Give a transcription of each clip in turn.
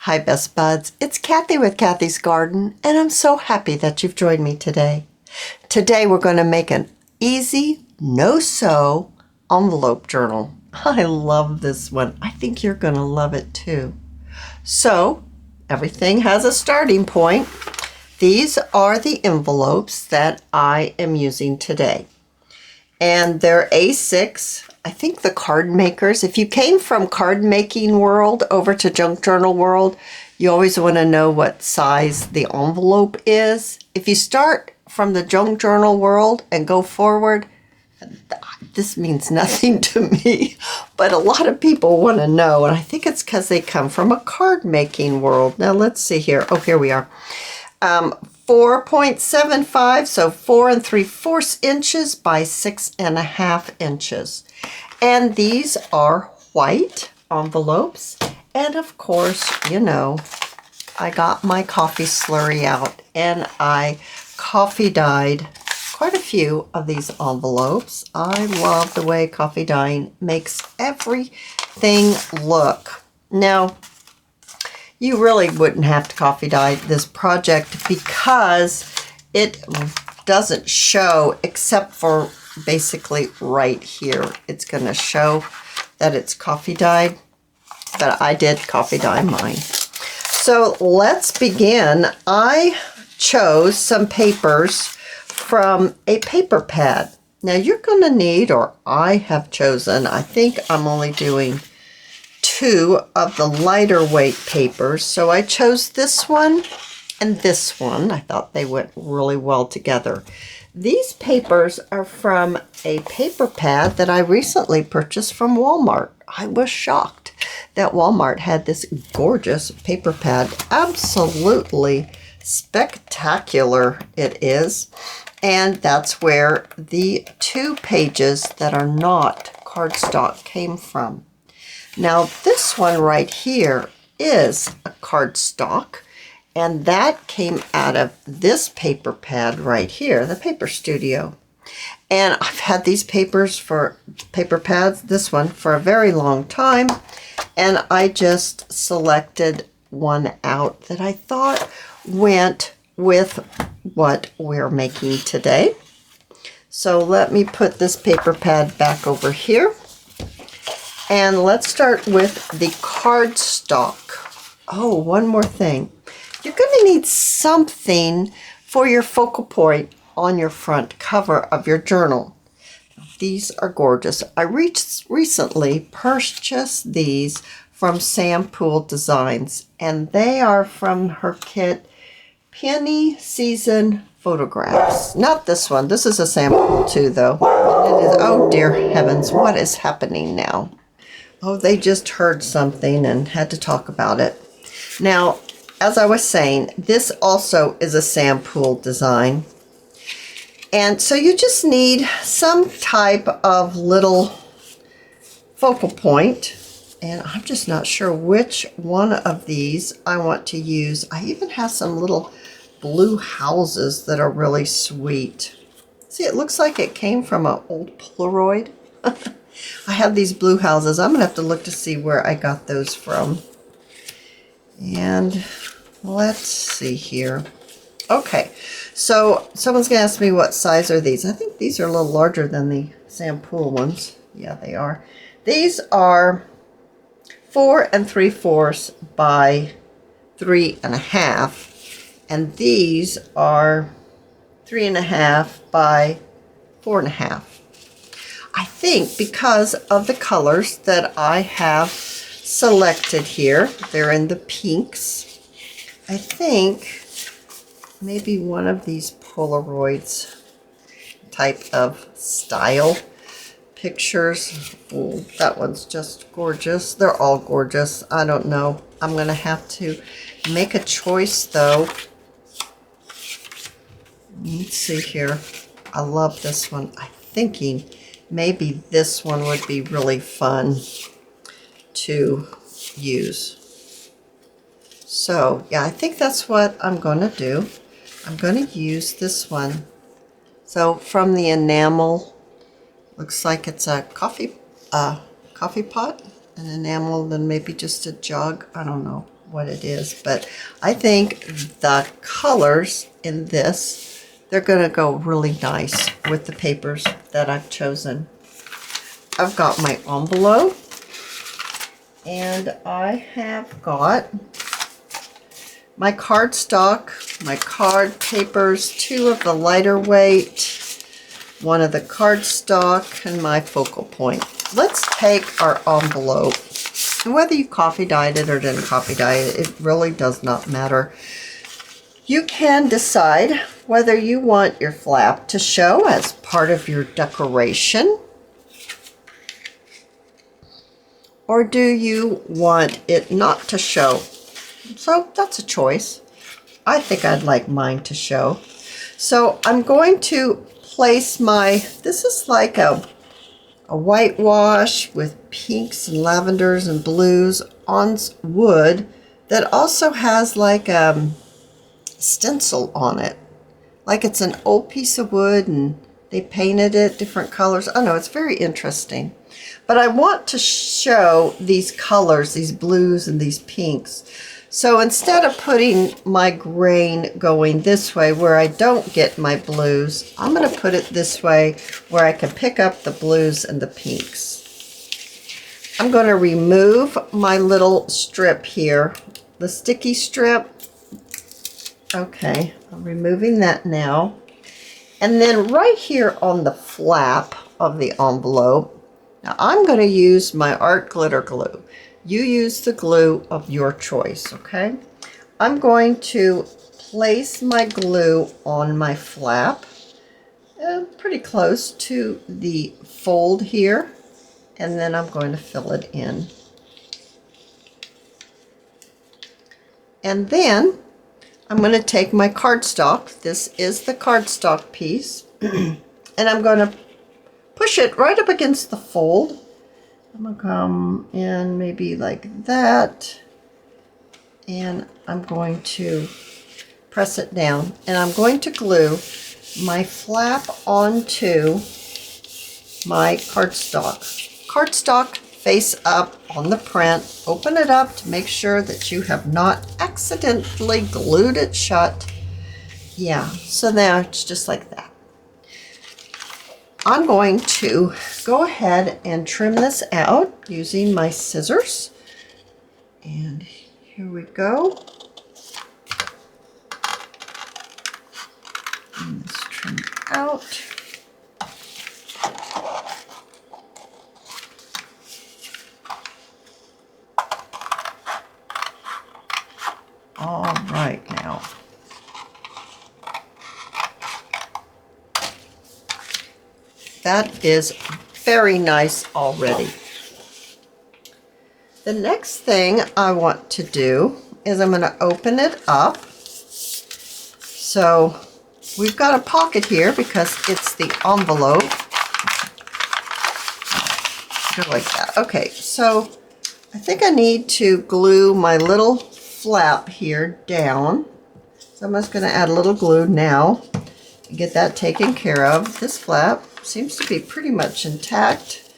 Hi, Best Buds. It's Cathy with Cathy's Garden, and I'm so happy that you've joined me today. Today, we're going to make an easy, no-sew envelope journal. I love this one. I think you're going to love it too. So, everything has a starting point. These are the envelopes that I am using today. And they're A6. I think the card makers, if you came from card making world over to junk journal world, you always want to know what size the envelope is. If you start from the junk journal world and go forward, this means nothing to me, but a lot of people want to know, and I think it's because they come from a card making world. Now let's see here. Oh, here we are. 4.75, so 4 3/4 inches by 6.5 inches. And these are white envelopes. And of course, you know, I got my coffee slurry out and I coffee dyed quite a few of these envelopes. I love the way coffee dyeing makes everything look. Now, you really wouldn't have to coffee dye this project because it doesn't show except for basically right here. It's going to show that it's coffee dyed, but I did coffee dye mine. So let's begin. I chose some papers from a paper pad. Now you're going to need, or I have chosen, I think I'm only doing 2 of the lighter weight papers. So I chose this one and this one. I thought they went really well together. These papers are from a paper pad that I recently purchased from Walmart. I was shocked that Walmart had this gorgeous paper pad. Absolutely spectacular it is. And that's where the 2 pages that are not cardstock came from. Now this one right here is a cardstock, and that came out of this paper pad right here, the Paper Studio. And I've had these paper pads, this one, for a very long time, and I just selected one out that I thought went with what we're making today. So let me put this paper pad back over here. And let's start with the cardstock. Oh, one more thing. You're going to need something for your focal point on your front cover of your journal. These are gorgeous. I recently purchased these from Sam Poole Designs, and they are from her kit, Penny Season Photographs. Not this one. This is a Sam Poole too, though. It is, oh dear heavens, what is happening now? Oh, they just heard something and had to talk about it. Now, as I was saying, this also is a Sam Poole design. And so you just need some type of little focal point. And I'm just not sure which one of these I want to use. I even have some little blue houses that are really sweet. See, it looks like it came from an old Polaroid. I have these blue houses. I'm going to have to look to see where I got those from. And let's see here. Okay, so someone's going to ask me what size are these. I think these are a little larger than the Sam Poole ones. Yeah, they are. These are 4 3/4 by 3.5. And these are 3.5 by 4.5. I think because of the colors that I have selected here, they're in the pinks. I think maybe one of these Polaroids type of style pictures. Oh, that one's just gorgeous. They're all gorgeous. I don't know. I'm going to have to make a choice though. Let's see here. I love this one. I'm thinking maybe this one would be really fun to use. So yeah, I think that's what I'm going to do. I'm going to use this one. So from the enamel, looks like it's a coffee pot, an enamel, then maybe just a jug. I don't know. what it is, but I think the colors in this, they're going to go really nice with the papers that I've chosen. I've got my envelope, and I have got my cardstock, my card papers, 2 of the lighter weight, 1 of the cardstock, and my focal point. Let's take our envelope, and whether you coffee dyed it or didn't coffee dye it, it really does not matter. You can decide whether you want your flap to show as part of your decoration, or do you want it not to show? So that's a choice. I think I'd like mine to show. So I'm going to place this is like a whitewash with pinks and lavenders and blues on wood that also has like a stencil on it. Like it's an old piece of wood and they painted it different colors. Oh no, it's very interesting. But I want to show these colors, these blues and these pinks. So instead of putting my grain going this way where I don't get my blues, I'm going to put it this way where I can pick up the blues and the pinks. I'm going to remove my little strip here, the sticky strip. Okay, I'm removing that now. And then right here on the flap of the envelope, now I'm going to use my art glitter glue. You use the glue of your choice, okay? I'm going to place my glue on my flap, pretty close to the fold here, and then I'm going to fill it in. And then I'm going to take my cardstock. This is the cardstock piece, and I'm going to push it right up against the fold. I'm going to come in maybe like that, and I'm going to press it down, and I'm going to glue my flap onto my cardstock. Cardstock face up on the print. Open it up to make sure that you have not accidentally glued it shut. Yeah, so now it's just like that. I'm going to go ahead and trim this out using my scissors. And here we go. And this trim out. All right now. That is very nice already. The next thing I want to do is I'm going to open it up. So we've got a pocket here because it's the envelope. Go like that. Okay, so I think I need to glue my little flap here down. So I'm just going to add a little glue now and get that taken care of. This flap seems to be pretty much intact.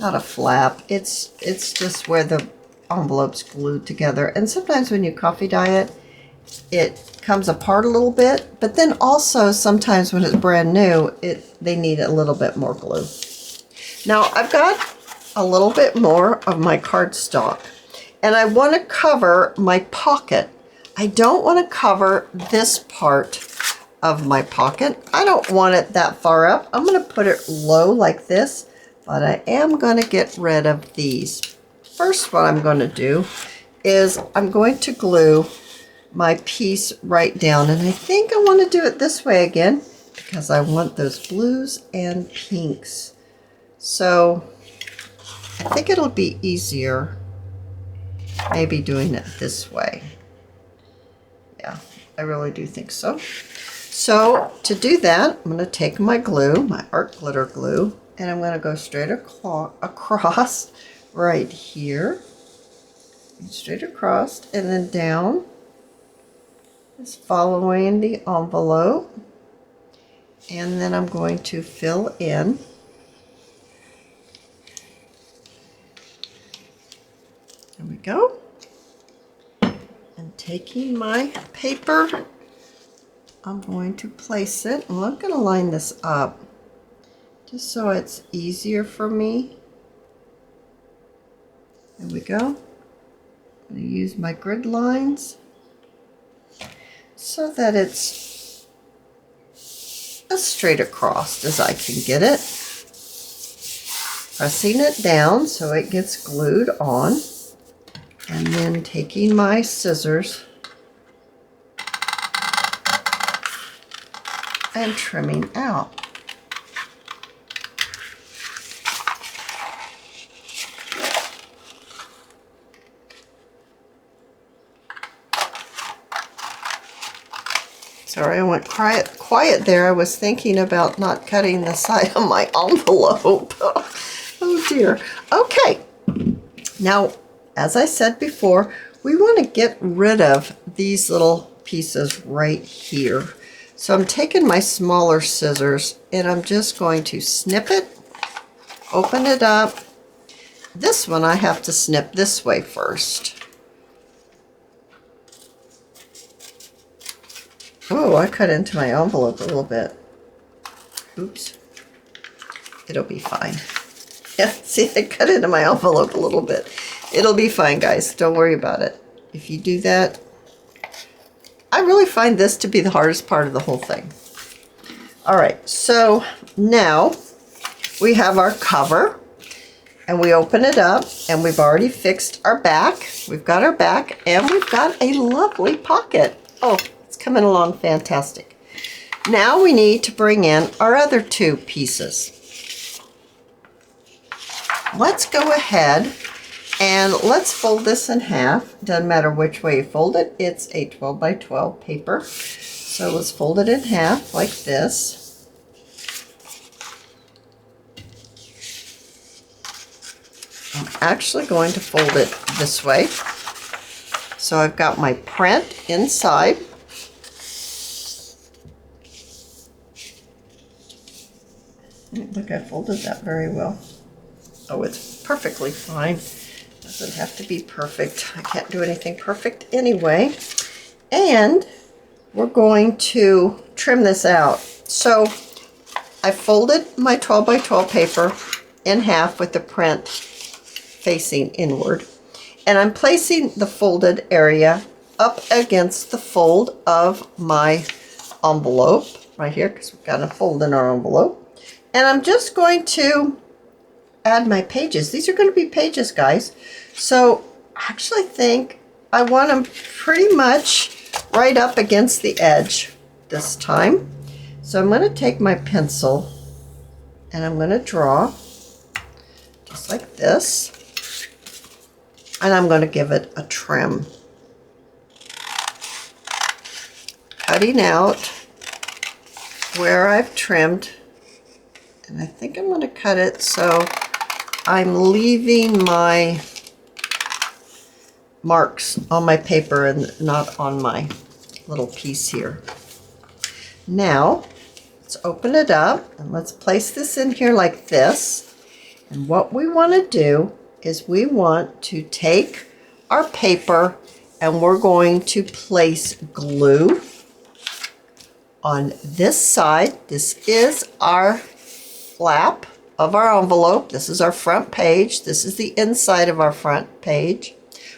Not a flap, it's just where the envelope's glued together. And sometimes when you coffee dye it, it comes apart a little bit, but then also sometimes when it's brand new, they need a little bit more glue. Now I've got a little bit more of my cardstock, and I want to cover my pocket. I don't want to cover this part of my pocket. I don't want it that far up. I'm going to put it low like this, but I am going to get rid of these. First, what I'm going to do is I'm going to glue my piece right down, and I think I want to do it this way again because I want those blues and pinks. So I think it'll be easier maybe doing it this way. Yeah, I really do think so. So to do that, I'm going to take my glue, my art glitter glue, and I'm going to go straight across right here, straight across, and then down, just following the envelope, and then I'm going to fill in. There we go. taking my paper, I'm going to place it, and I'm going to line this up just so it's easier for me. There we go. I'm going to use my grid lines so that it's as straight across as I can get it. Pressing it down so it gets glued on, and then taking my scissors and trimming out. Sorry, I went quiet there. I was thinking about not cutting the side of my envelope. Oh dear. Okay. Now, as I said before, we want to get rid of these little pieces right here. So I'm taking my smaller scissors and I'm just going to snip it, open it up. This one I have to snip this way first. Oh, I cut into my envelope a little bit. Oops. It'll be fine. Yeah, see, I cut into my envelope a little bit. It'll be fine, guys. Don't worry about it. If you do that, I really find this to be the hardest part of the whole thing. All right, so now we have our cover, and we open it up, and we've already fixed our back. We've got our back, and we've got a lovely pocket. Oh, it's coming along fantastic. Now we need to bring in our other two pieces. Let's go ahead and let's fold this in half. Doesn't matter which way you fold it. It's a 12 by 12 paper. So let's fold it in half like this. I'm actually going to fold it this way. So I've got my print inside. Look, I folded that very well. Oh, it's perfectly fine. Doesn't have to be perfect. I can't do anything perfect anyway. And we're going to trim this out. So I folded my 12 by 12 paper in half with the print facing inward. And I'm placing the folded area up against the fold of my envelope right here, because we've got a fold in our envelope. And I'm just going to add my pages. These are going to be pages, guys. So I actually think I want them pretty much right up against the edge this time. So I'm going to take my pencil and I'm going to draw just like this. And I'm going to give it a trim. Cutting out where I've trimmed. And I think I'm going to cut it so I'm leaving my marks on my paper and not on my little piece here. Now, let's open it up and let's place this in here like this. And what we want to do is we want to take our paper and we're going to place glue on this side. This is our flap of our envelope. This is our front page. This is the inside of our front page.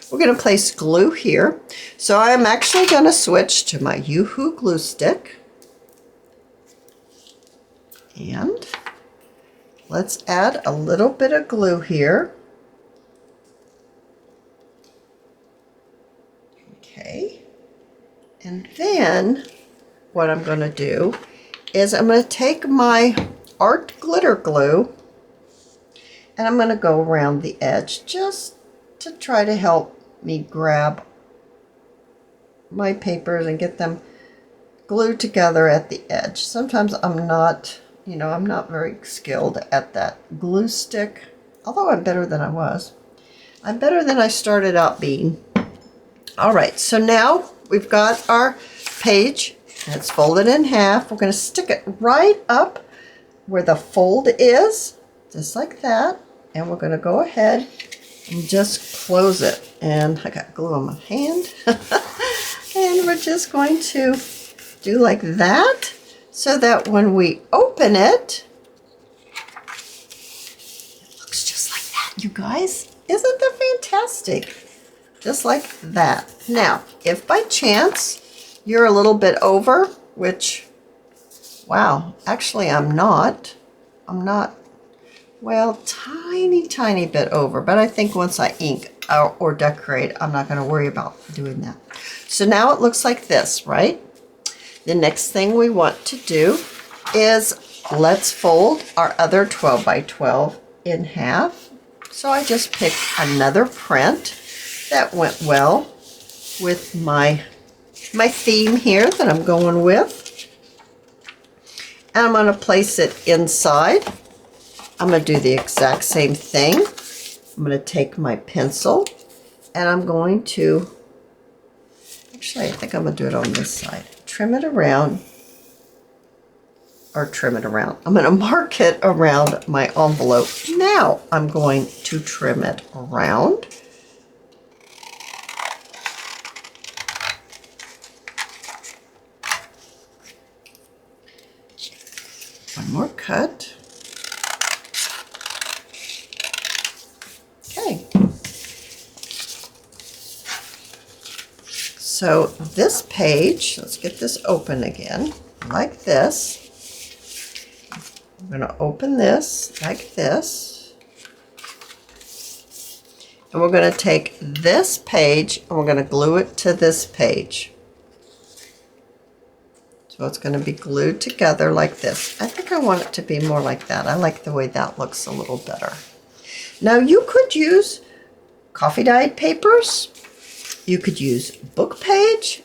We're going to place glue here. So I'm actually going to switch to my Yoo-Hoo glue stick. And let's add a little bit of glue here. Okay. And then what I'm going to do is I'm going to take my art glitter glue and I'm going to go around the edge just to try to help me grab my papers and get them glued together at the edge. Sometimes I'm not, I'm not very skilled at that glue stick, although I'm better than I was. I'm better than I started out being. All right, so now we've got our page and it's folded in half. We're going to stick it right up where the fold is, just like that. And we're going to go ahead and just close it. And I got glue on my hand. And we're just going to do like that so that when we open it, it looks just like that, you guys. Isn't that fantastic? Just like that. Now, if by chance you're a little bit over, which, wow, actually I'm not, well, tiny bit over, but I think once I ink or decorate, I'm not going to worry about doing that. So now it looks like this, right? The next thing we want to do is let's fold our other 12 by 12 in half. So I just picked another print that went well with my theme here that I'm going with. And I'm going to place it inside. I'm going to do the exact same thing. I'm going to take my pencil and I'm going to, actually I think I'm going to do it on this side. Trim it around, or trim it around. I'm going to mark it around my envelope. Now I'm going to trim it around. One more cut. Okay. So this page, let's get this open again, like this. I'm going to open this like this. And we're going to take this page and we're going to glue it to this page. So it's going to be glued together like this. I think I want it to be more like that. I like the way that looks a little better. Now you could use coffee dyed papers. You could use book page.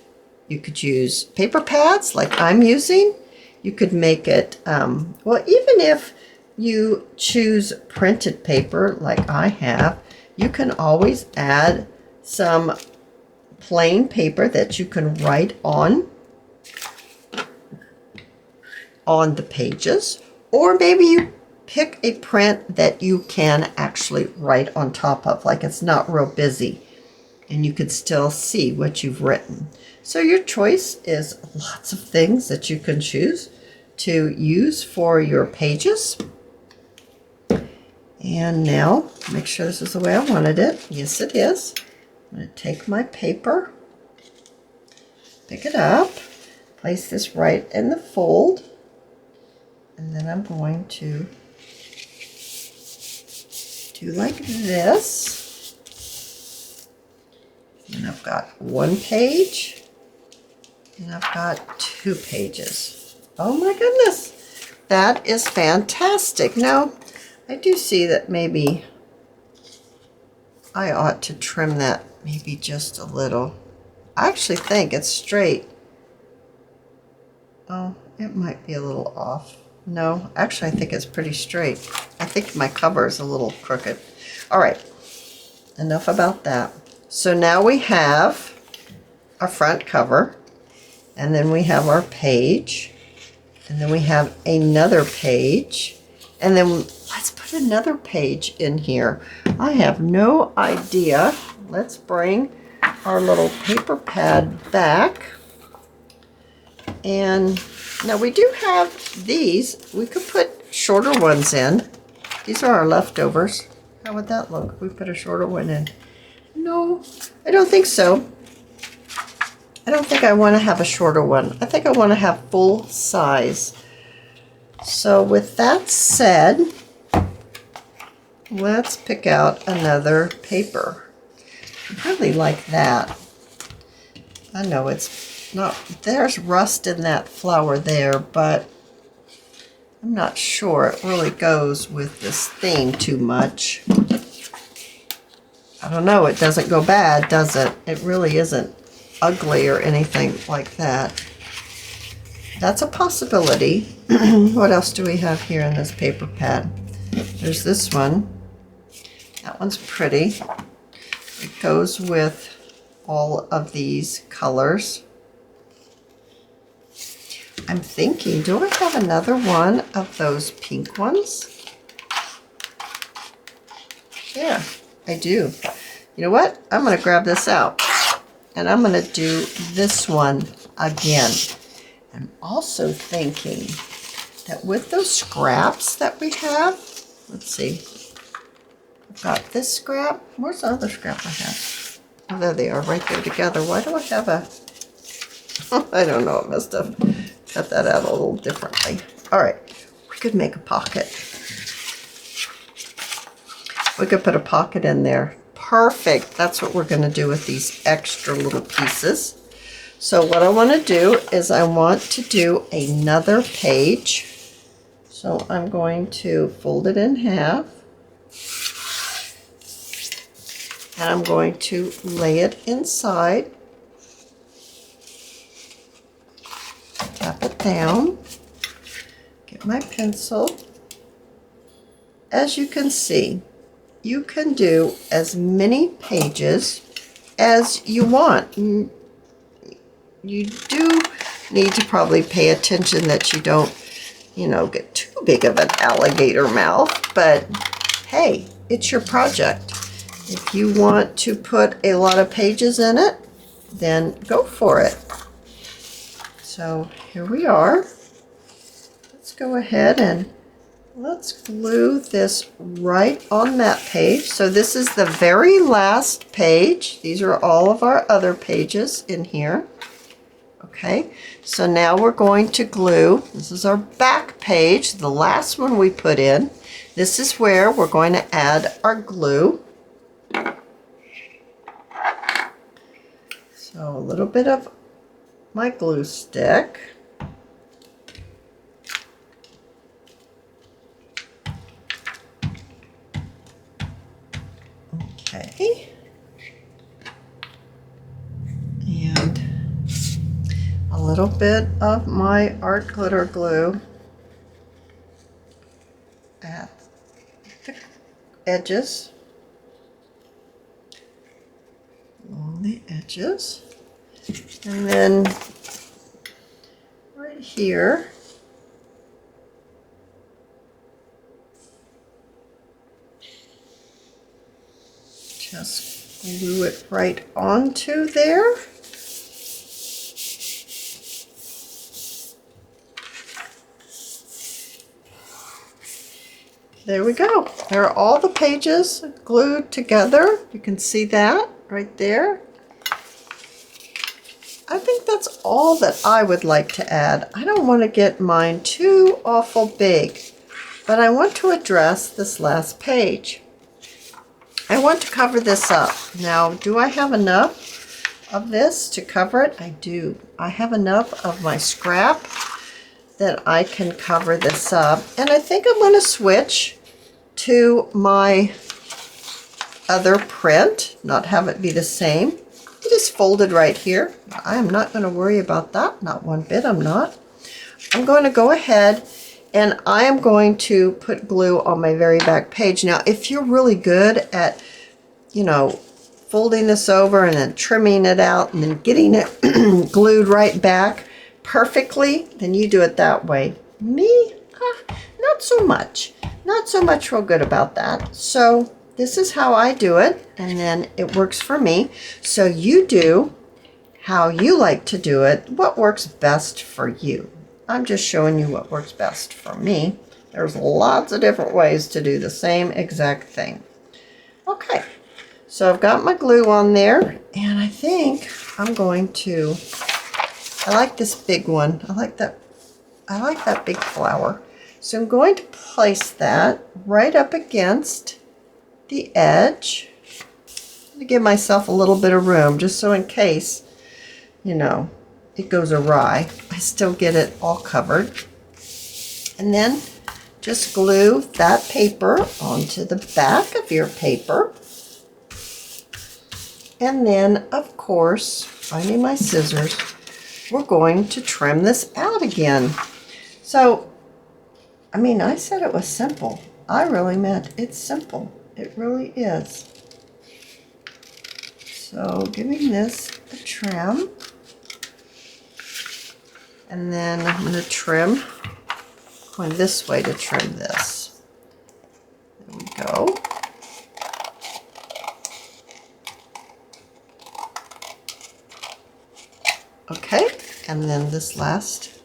You could use paper pads like I'm using. You could make it, well, even if you choose printed paper like I have, you can always add some plain paper that you can write on the pages, or maybe you pick a print that you can actually write on top of, like it's not real busy and you can still see what you've written. So your choice is lots of things that you can choose to use for your pages. And now, make sure this is the way I wanted it. Yes, it is. I'm going to take my paper, pick it up, place this right in the fold, and then I'm going to do like this. And I've got one page, and I've got 2 pages. Oh my goodness, that is fantastic. Now, I do see that maybe I ought to trim that maybe just a little. I actually think it's straight. Oh, it might be a little off. No, actually I think it's pretty straight. I think my cover is a little crooked. All right, enough about that. So now we have our front cover, and then we have our page, and then we have another page, and then let's put another page in here. I have no idea. Let's bring our little paper pad back. And now we do have these. We could put shorter ones in. These are our leftovers. How would that look if we put a shorter one in? No, I don't think so. I don't think I want to have a shorter one. I think I want to have full size. So with that said, let's pick out another paper. I really like that. I know it's not, there's rust in that flower there, but I'm not sure it really goes with this theme too much. I don't know, it doesn't go bad, does it? It really isn't ugly or anything like that. That's a possibility. What else do we have here in this paper pad? There's this one. That one's pretty. It goes with all of these colors. I'm thinking, do I have another one of those pink ones? Yeah, I do. You know what? I'm going to grab this out. And I'm going to do this one again. I'm also thinking that with those scraps that we have, let's see, I've got this scrap. Where's the other scrap I have? Oh, there they are, right there together. Why do I have a, I don't know, I must have cut that out a little differently. All right, we could make a pocket. We could put a pocket in there. Perfect, that's what we're gonna do with these extra little pieces. So what I wanna do is I want to do another page. So I'm going to fold it in half. And I'm going to lay it inside. Tap it down. Get my pencil. As you can see, you can do as many pages as you want. You do need to probably pay attention that you don't, get too big of an alligator mouth, but hey, it's your project. If you want to put a lot of pages in it, then go for it. So here we are. Let's go ahead and let's glue this right on that page. So this is the very last page. These are all of our other pages in here. Okay, so now we're going to glue. This is our back page, the last one we put in. This is where we're going to add our glue. So a little bit of my glue stick. Okay. And a little bit of my art glitter glue at the edges, along the edges, and then right here just glue it right onto there. There we go. There are all the pages glued together. You can see that right there. I think that's all that I would like to add. I don't want to get mine too awful big, but I want to address this last page. I want to cover this up. Now, do I have enough of this to cover it? I do. I have enough of my scrap that I can cover this up. And I think I'm going to switch to my other print, not have it be the same. It is folded right here. I am not going to worry about that, not one bit, I'm not. I'm going to go ahead and I am going to put glue on my very back page. Now, if you're really good at, folding this over and then trimming it out and then getting it glued right back perfectly, then you do it that way. Me, not so much. Not so much real good about that. So this is how I do it, and then it works for me. So you do how you like to do it, what works best for you. I'm just showing you what works best for me. There's lots of different ways to do the same exact thing. Okay, so I've got my glue on there, and I think I'm going to, I like this big one. I like that big flower. So I'm going to place that right up against the edge to give myself a little bit of room, just so in case, it goes awry, I still get it all covered. And then just glue that paper onto the back of your paper. And then, of course, finding my scissors, we're going to trim this out again. So, I said it was simple. I really meant it's simple. It really is. So giving this a trim. And then I'm going to trim, going this way to trim this. There we go. Okay, and then this last.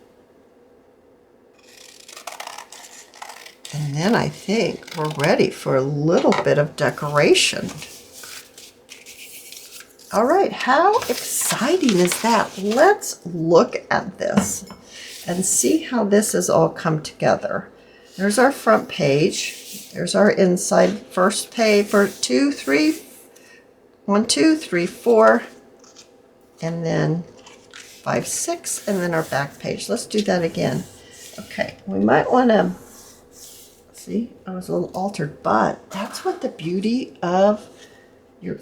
And then I think we're ready for a little bit of decoration. All right, how exciting is that? Let's look at this and see how this has all come together. There's our front page. There's our inside first page for 2, 3, 1, 2, 3, 4, and then 5, 6, and then our back page. Let's do that again. Okay, we might want to see, I was a little altered, but that's what the beauty of your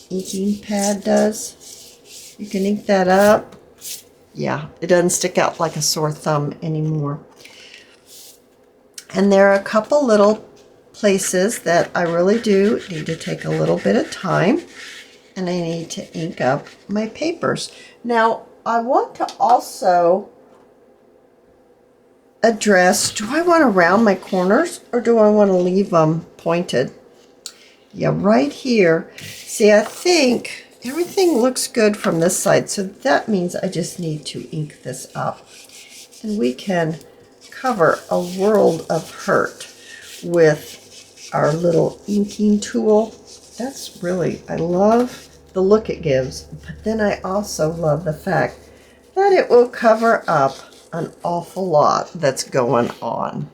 inking pad does. You can ink that up. Yeah, it doesn't stick out like a sore thumb anymore. And there are a couple little places that I really do need to take a little bit of time, and I need to ink up my papers. Now, I want to also address, do I want to round my corners or do I want to leave them pointed? Yeah, right here. See, I think everything looks good from this side, so that means I just need to ink this up. And we can cover a world of hurt with our little inking tool. That's really, I love the look it gives, but then I also love the fact that it will cover up an awful lot that's going on.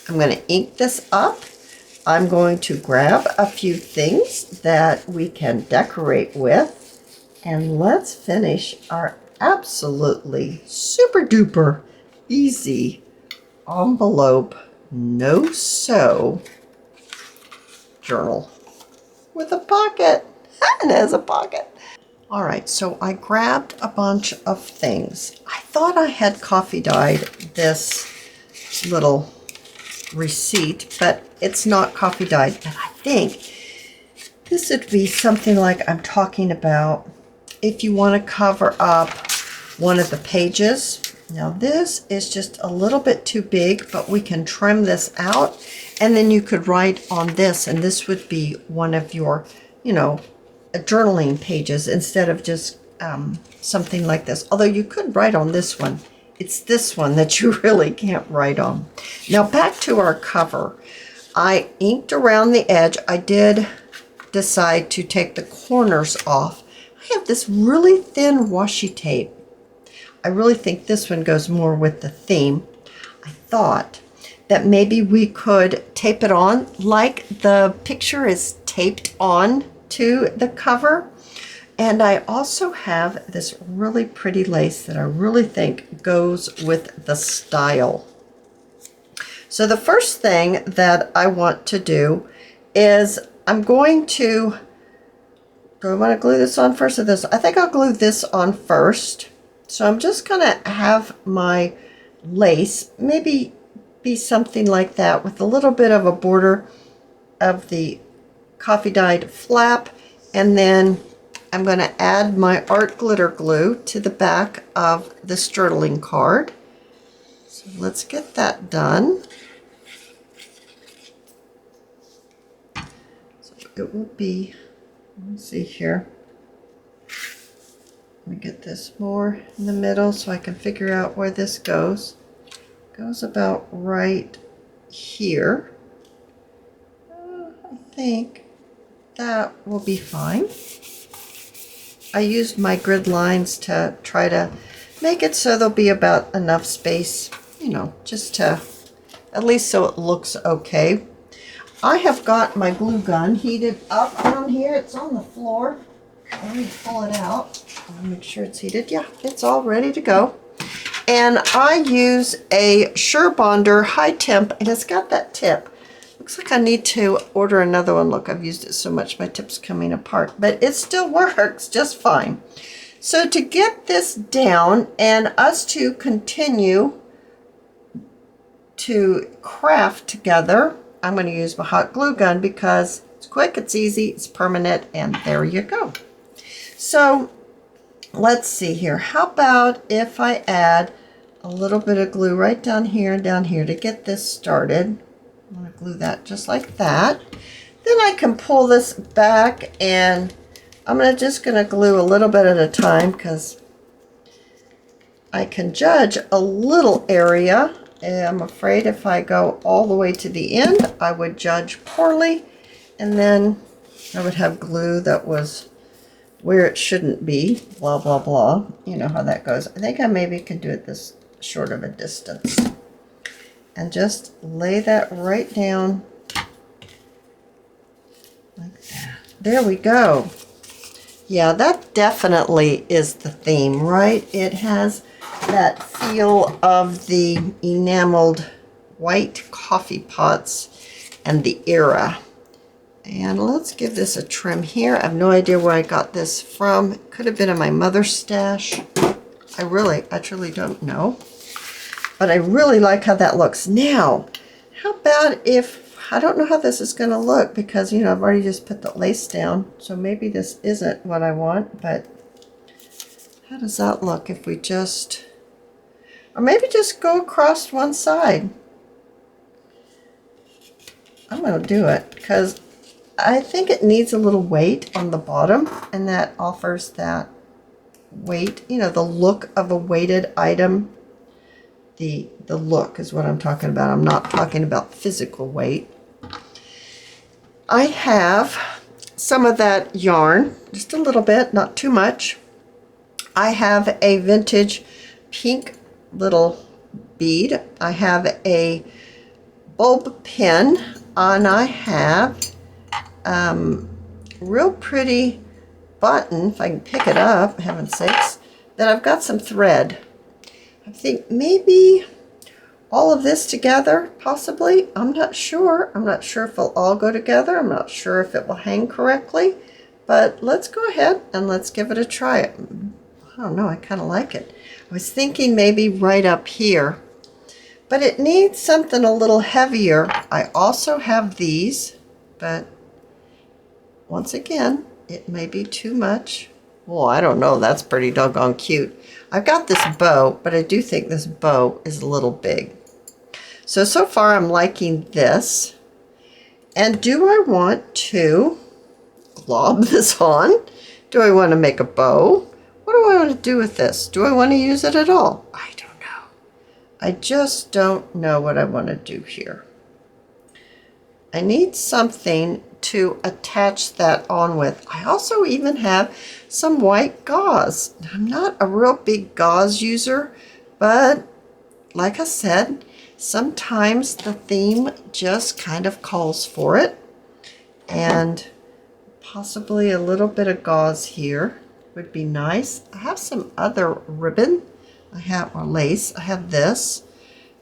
I'm going to ink this up. I'm going to grab a few things that we can decorate with, and let's finish our absolutely super duper easy envelope no sew journal with a pocket. And it has a pocket. All right, so I grabbed a bunch of things. I thought I had coffee dyed this little receipt, but it's not coffee dyed. And I think this would be something like I'm talking about if you want to cover up one of the pages. Now this is just a little bit too big, but we can trim this out, and then you could write on this, and this would be one of your, journaling pages instead of just something like this. Although you could write on this one. It's this one that you really can't write on. Now back to our cover. I inked around the edge. I did decide to take the corners off. I have this really thin washi tape. I really think this one goes more with the theme. I thought that maybe we could tape it on like the picture is taped on to the cover. And I also have this really pretty lace that I really think goes with the style. So the first thing that I want to do is I'm going to, do I want to glue this on first or this? I think I'll glue this on first. So I'm just going to have my lace maybe be something like that with a little bit of a border of the coffee dyed flap, and then I'm going to add my art glitter glue to the back of the journaling card. So let's get that done. So it will be, let's see here. Let me get this more in the middle so I can figure out where this goes. Goes about right here. I think that will be fine. I used my grid lines to try to make it so there'll be about enough space, just to, at least so it looks okay. I have got my glue gun heated up down here. It's on the floor. Let me pull it out. I'll make sure it's heated. Yeah, it's all ready to go. And I use a Surebonder high temp, and it's got that tip. Looks like I need to order another one. Look, I've used it so much, my tip's coming apart, but it still works just fine. So to get this down and us to continue to craft together, I'm going to use my hot glue gun because it's quick, it's easy, it's permanent, and there you go. So let's see here. How about if I add a little bit of glue right down here and down here to get this started. I'm going to glue that just like that. Then I can pull this back and I'm just going to glue a little bit at a time because I can judge a little area. And I'm afraid if I go all the way to the end, I would judge poorly. And then I would have glue that was where it shouldn't be, blah, blah, blah. You know how that goes. I think I maybe can do it this short of a distance. And just lay that right down like that. There we go. Yeah, that definitely is the theme, right? It has that feel of the enameled white coffee pots and the era. And let's give this a trim here. I have no idea where I got this from. It could have been in my mother's stash. I truly don't know. But I really like how that looks. Now, how about if, I don't know how this is going to look because, you know, I've already just put the lace down. So maybe this isn't what I want, but how does that look if we just, or maybe just go across one side. I'm going to do it because I think it needs a little weight on the bottom, and that offers that weight, you know, the look of a weighted item. The look is what I'm talking about. I'm not talking about physical weight. I have some of that yarn, just a little bit, not too much. I have a vintage pink little bead. I have a bulb pin, and I have real pretty button, if I can pick it up, heaven's sakes, that I've got some thread. I think maybe all of this together, possibly. I'm not sure. I'm not sure if it'll all go together. I'm not sure if it will hang correctly. But let's go ahead and let's give it a try. I don't know. I kind of like it. I was thinking maybe right up here. But it needs something a little heavier. I also have these. But once again, it may be too much. Well, I don't know. That's pretty doggone cute. I've got this bow, but I do think this bow is a little big. So far I'm liking this. And do I want to glob this on? Do I want to make a bow? What do I want to do with this? Do I want to use it at all? I don't know. I just don't know what I want to do here. I need something to attach that on with. I also even have some white gauze. I'm not a real big gauze user, but like I said, sometimes the theme just kind of calls for it. And possibly a little bit of gauze here would be nice. I have some other ribbon. Or lace. I have this.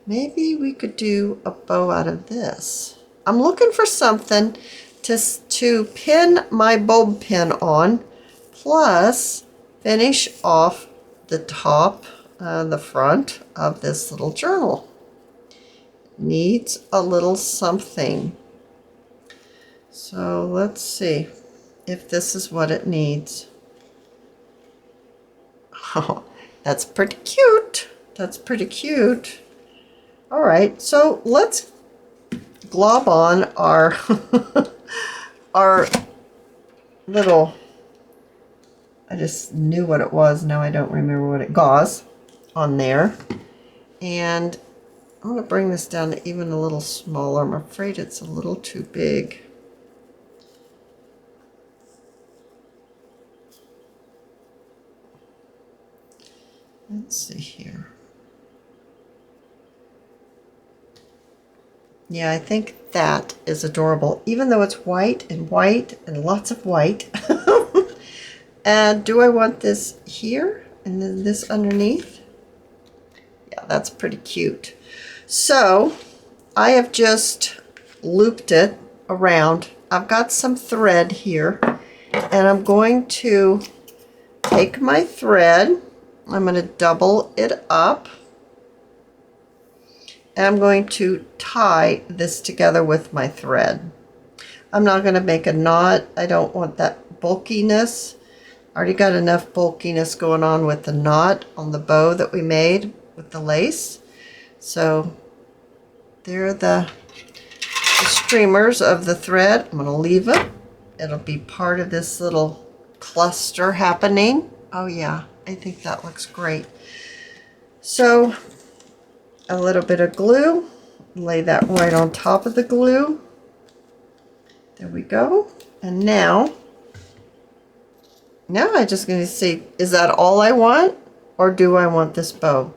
Maybe we could do a bow out of this. I'm looking for something to pin my bulb pin on, plus finish off the top, the front of this little journal. Needs a little something. So let's see if this is what it needs. Oh, that's pretty cute. That's pretty cute. All right, so let's glob on our our little, I just knew what it was, now I don't remember what it, gauze on there. And I'm going to bring this down to even a little smaller. I'm afraid it's a little too big. Let's see here. Yeah, I think that is adorable, even though it's white and lots of white. And do I want this here and then this underneath? Yeah, that's pretty cute. So I have just looped it around. I've got some thread here, and I'm going to take my thread. I'm going to double it up. And I'm going to tie this together with my thread. I'm not going to make a knot. I don't want that bulkiness. I already got enough bulkiness going on with the knot on the bow that we made with the lace. So there are the streamers of the thread. I'm going to leave it. It'll be part of this little cluster happening. Oh yeah, I think that looks great. So a little bit of glue, lay that right on top of the glue. There we go. And now I just going to see, is that all I want, or do I want this bow?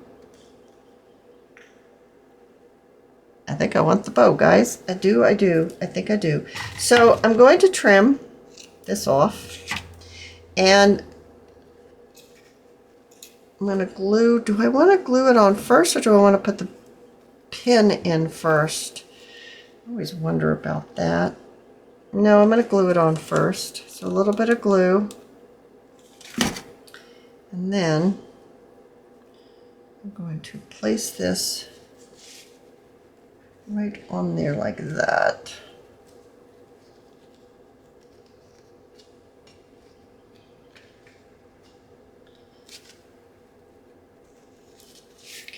I think I want the bow, guys. I do. I think I do. So I'm going to trim this off, and I'm going to glue. Do I want to glue it on first, or do I want to put the pin in first? I always wonder about that. No, I'm going to glue it on first. So a little bit of glue, and then I'm going to place this right on there like that.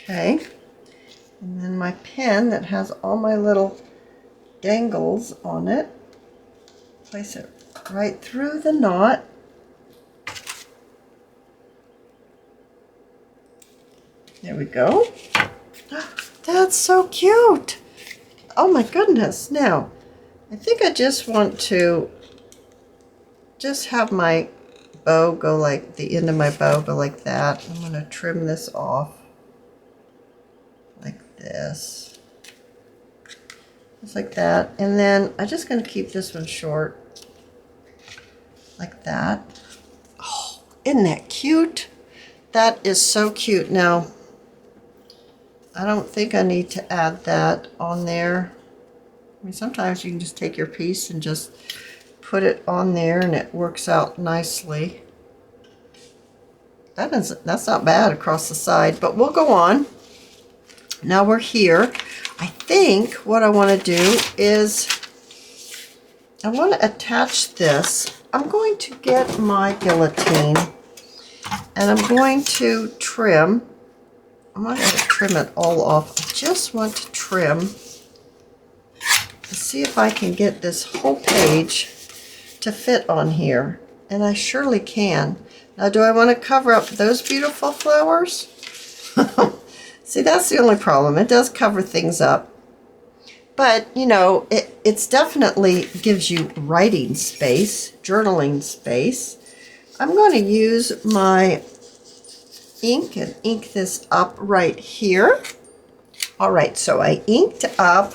Okay, and then my pin that has all my little dangles on it, place it right through the knot. There we go. That's so cute. Oh my goodness. Now, I think I just want to have my bow go like, the end of my bow go like that. I'm going to trim this off like this. Just like that. And then I'm just going to keep this one short like that. Oh, isn't that cute? That is so cute. Now, I don't think I need to add that on there. I mean, sometimes you can just take your piece and just put it on there and it works out nicely. That's not bad across the side, but we'll go on. Now we're here. I think what I want to do is I want to attach this. I'm going to get my guillotine and I'm going to trim. I'm not going to trim it all off. I just want to trim to see if I can get this whole page to fit on here. And I surely can. Now, do I want to cover up those beautiful flowers? See, that's the only problem. It does cover things up. But, you know, it's definitely gives you writing space, journaling space. I'm going to use my ink and ink this up right here. All right, so I inked up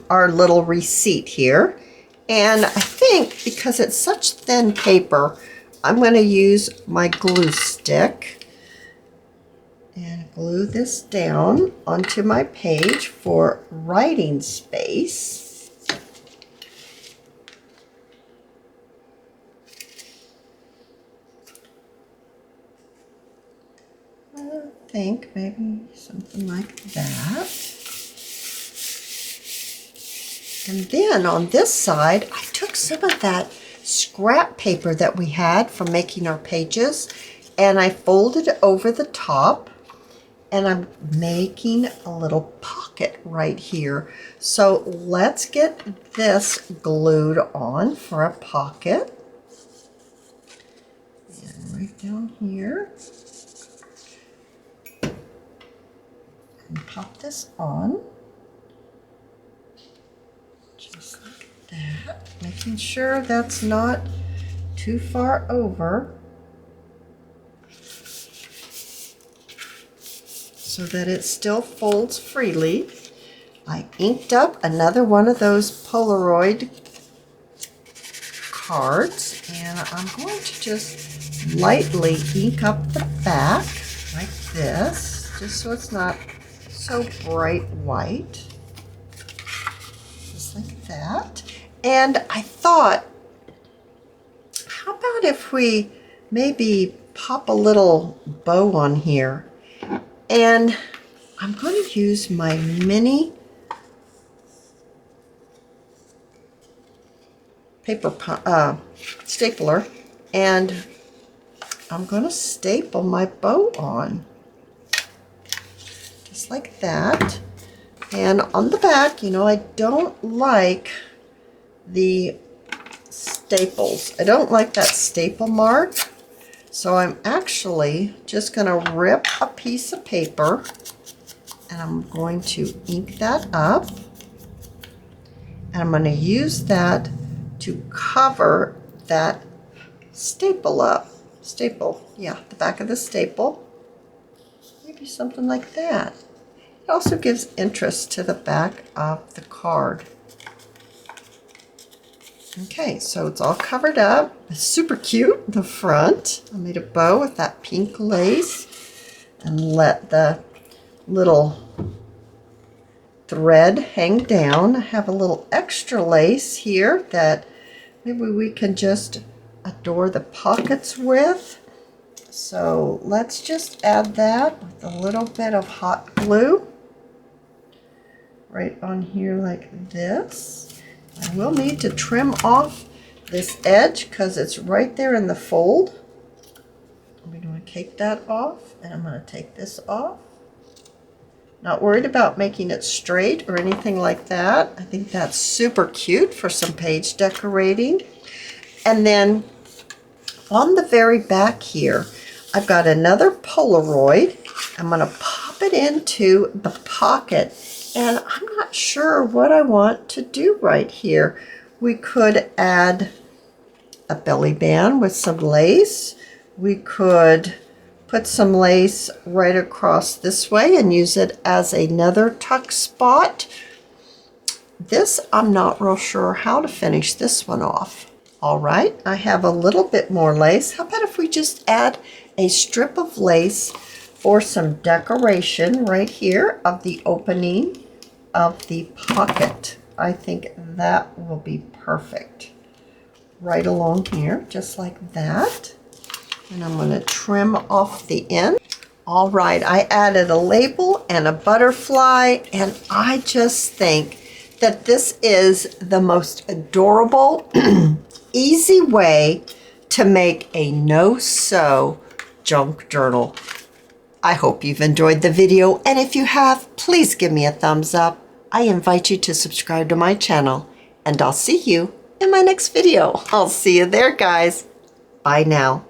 our little receipt here. And I think because it's such thin paper, I'm going to use my glue stick and glue this down onto my page for writing space. I think maybe something like that. And then on this side, I took some of that scrap paper that we had from making our pages and I folded it over the top and I'm making a little pocket right here. So let's get this glued on for a pocket. And right down here. And pop this on. Just like that. Making sure that's not too far over. So that it still folds freely. I inked up another one of those Polaroid cards and I'm going to just lightly ink up the back like this, just so it's not so bright white. Just like that. And I thought, how about if we maybe pop a little bow on here? And I'm going to use my mini paper stapler, and I'm going to staple my bow on. Just like that. And on the back, you know, I don't like the staples. I don't like that staple mark, so I'm actually just going to rip a piece of paper and I'm going to ink that up. And I'm going to use that to cover that staple up. Staple, yeah, the back of the staple. Maybe something like that. It also gives interest to the back of the card. Okay, so it's all covered up. It's super cute, the front. I made a bow with that pink lace and let the little thread hang down. I have a little extra lace here that maybe we can just adorn the pockets with. So let's just add that with a little bit of hot glue right on here like this. I will need to trim off this edge because it's right there in the fold. I'm going to take that off and I'm going to take this off. Not worried about making it straight or anything like that. I think that's super cute for some page decorating. And then on the very back here, I've got another Polaroid. I'm going to pop it into the pocket, and I'm not sure what I want to do right here. We could add a belly band with some lace. We could put some lace right across this way and use it as another tuck spot. This, I'm not real sure how to finish this one off. All right, I have a little bit more lace. How about if we just add a strip of lace for some decoration right here of the opening of the pocket? I think that will be perfect. Right along here, just like that. And I'm going to trim off the end. All right, I added a label and a butterfly, and I just think that this is the most adorable, easy way to make a no-sew junk journal. I hope you've enjoyed the video, and if you have, please give me a thumbs up. I invite you to subscribe to my channel, and I'll see you in my next video. I'll see you there, guys. Bye now.